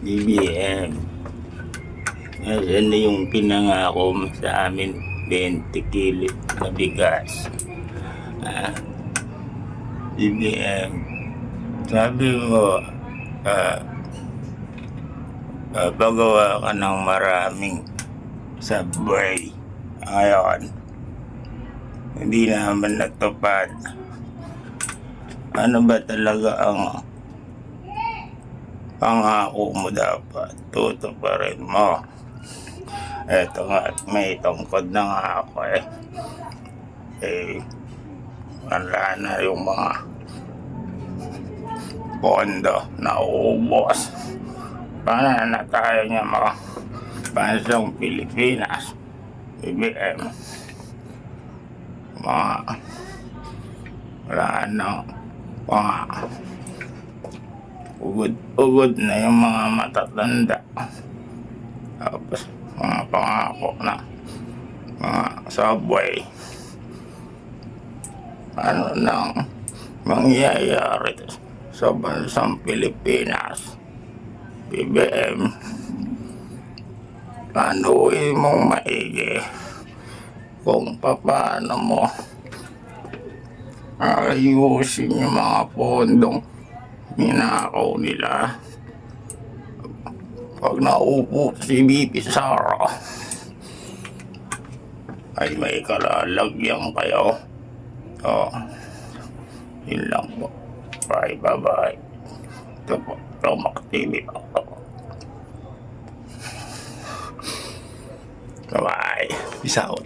BBM. Ayan na yung pinangako mo sa amin, 20 kilo na bigas. BBM. Sabi mo, pagawa ka ng maraming subway. Ngayon, hindi naman natupad. Ano ba talaga ang pangako mo dapat? Tutuparin mo. Eto nga, may tungkod na nga ako wala na yung mga pondo na uubos. Paano na tayo niya mga bansang Pilipinas? BBM. Wala na mga ugod na yung mga matatanda. Tapos mga pangako na mga subway. Ano nang mangyayari sa bansang Pilipinas? BBM, panuin mong maigi kung paano mo ayusin yung mga pondong ninakaw nila. Pag naupo si VP Sara ay may kalalagyan kayo. Yun lang po. Bye. Ito po, Tomac TV po. Bye. Peace out.